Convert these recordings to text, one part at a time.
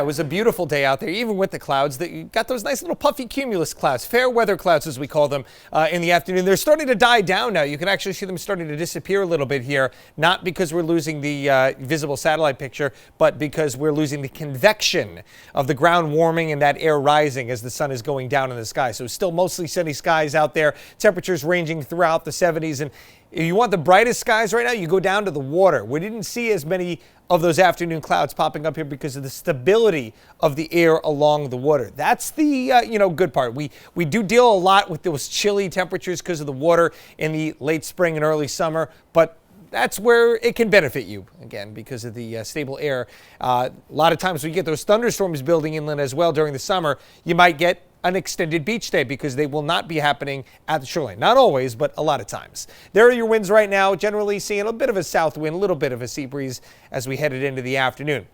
It was a beautiful day out there, even with the clouds. You got those nice little puffy cumulus clouds, fair weather clouds as we call them, in the afternoon. They're starting to die down now. You can actually see them starting to disappear a little bit here, not because we're losing the visible satellite picture, but because we're losing the convection of the ground warming and that air rising as the sun is going down in the sky. So still mostly sunny skies out there, temperatures ranging throughout the 70s. And if you want the brightest skies right now, you go down to the water. We didn't see as many of those afternoon clouds popping up here because of the stability of the air along the water. That's the good part. We do deal a lot with those chilly temperatures because of the water in the late spring and early summer, but that's where it can benefit you, again, because of the stable air. A lot of times when you get those thunderstorms building inland as well during the summer, you might get an extended beach day because they will not be happening at the shoreline. Not always, but a lot of times. There are your winds right now, generally seeing a bit of a south wind, a little bit of a sea breeze as we headed into the afternoon.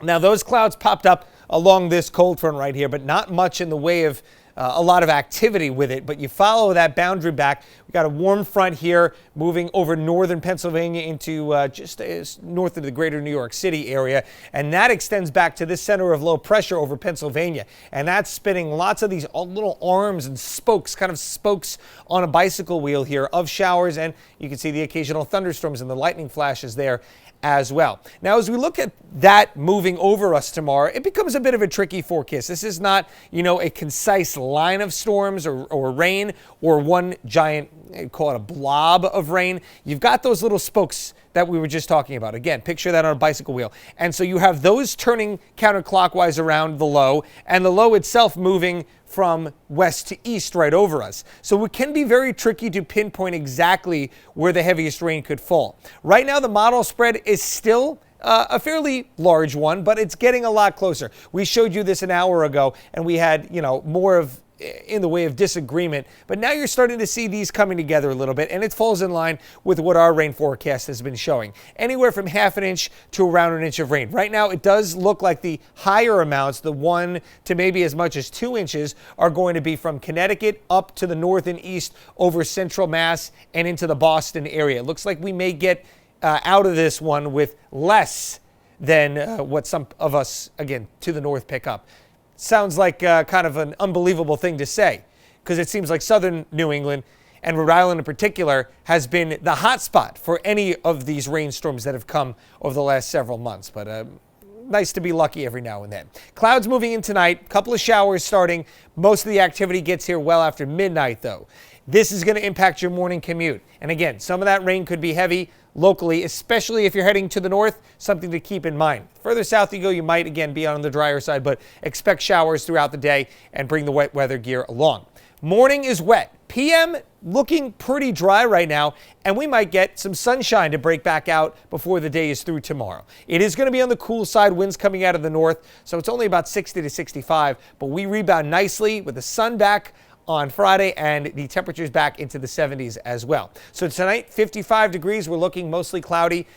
Now, those clouds popped up along this cold front right here, but not much in the way of a lot of activity with it. But you follow that boundary back. We got a warm front here moving over northern Pennsylvania into just north of the greater New York City area. And that extends back to this center of low pressure over Pennsylvania. And that's spinning lots of these little arms and spokes, kind of spokes on a bicycle wheel here of showers. And you can see the occasional thunderstorms and the lightning flashes there as well. Now, as we look at that moving over us tomorrow, it becomes a bit of a tricky forecast. This is not, a concise line of storms or rain or one giant, call it a blob of rain. You've got those little spokes that we were just talking about. Again, picture that on a bicycle wheel. And so you have those turning counterclockwise around the low, and the low itself moving from west to east right over us. So it can be very tricky to pinpoint exactly where the heaviest rain could fall. Right now, the model spread is still a fairly large one, but it's getting a lot closer. We showed you this an hour ago, and we had, more of in the way of disagreement, but now you're starting to see these coming together a little bit, and it falls in line with what our rain forecast has been showing. Anywhere from half an inch to around an inch of rain. Right now, it does look like the higher amounts, the 1 to maybe as much as 2 inches, are going to be from Connecticut up to the north and east over central Mass and into the Boston area. It looks like we may get out of this one with less than what some of us, again, to the north pick up. Sounds like kind of an unbelievable thing to say, because it seems like southern New England and Rhode Island in particular has been the hot spot for any of these rainstorms that have come over the last several months. But nice to be lucky every now and then. Clouds moving in tonight, couple of showers starting. Most of the activity gets here well after midnight, though. This is going to impact your morning commute. And again, some of that rain could be heavy locally, especially if you're heading to the north, something to keep in mind. Further south you go, you might again be on the drier side, but expect showers throughout the day and bring the wet weather gear along. Morning is wet. PM looking pretty dry right now, and we might get some sunshine to break back out before the day is through tomorrow. It is going to be on the cool side, winds coming out of the north, so it's only about 60 to 65, but we rebound nicely with the sun back on Friday and the temperatures back into the 70s as well. So tonight, 55 degrees. We're looking mostly cloudy.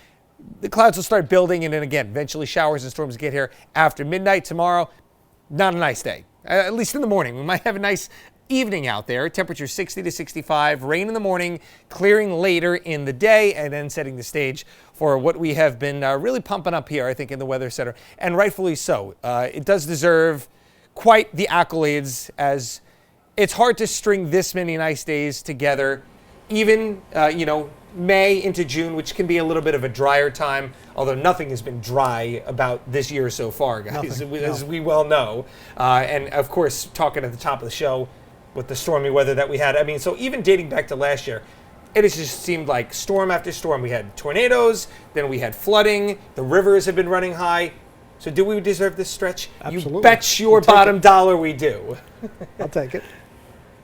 The clouds will start building, and then again, eventually showers and storms get here after midnight tomorrow. Not a nice day, at least in the morning. We might have a nice evening out there. Temperature 60 to 65, rain in the morning, clearing later in the day, and then setting the stage for what we have been really pumping up here, I think, in the Weather Center, and rightfully so. It does deserve quite the accolades, as it's hard to string this many nice days together, even, May into June, which can be a little bit of a drier time, although nothing has been dry about this year so far, guys, as we well know. And, of course, talking at the top of the show with the stormy weather that we had. I mean, so even dating back to last year, it has just seemed like storm after storm. We had tornadoes, then we had flooding, the rivers have been running high. So do we deserve this stretch? Absolutely. You bet your bottom dollar we do. I'll take it.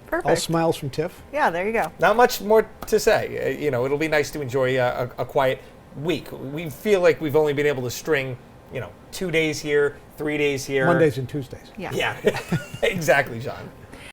Perfect. All smiles from Tiff. Yeah, there you go. Not much more to say. It'll be nice to enjoy a quiet week. We feel like we've only been able to string, 2 days here, 3 days here. Mondays and Tuesdays. Yeah. Yeah, exactly, John.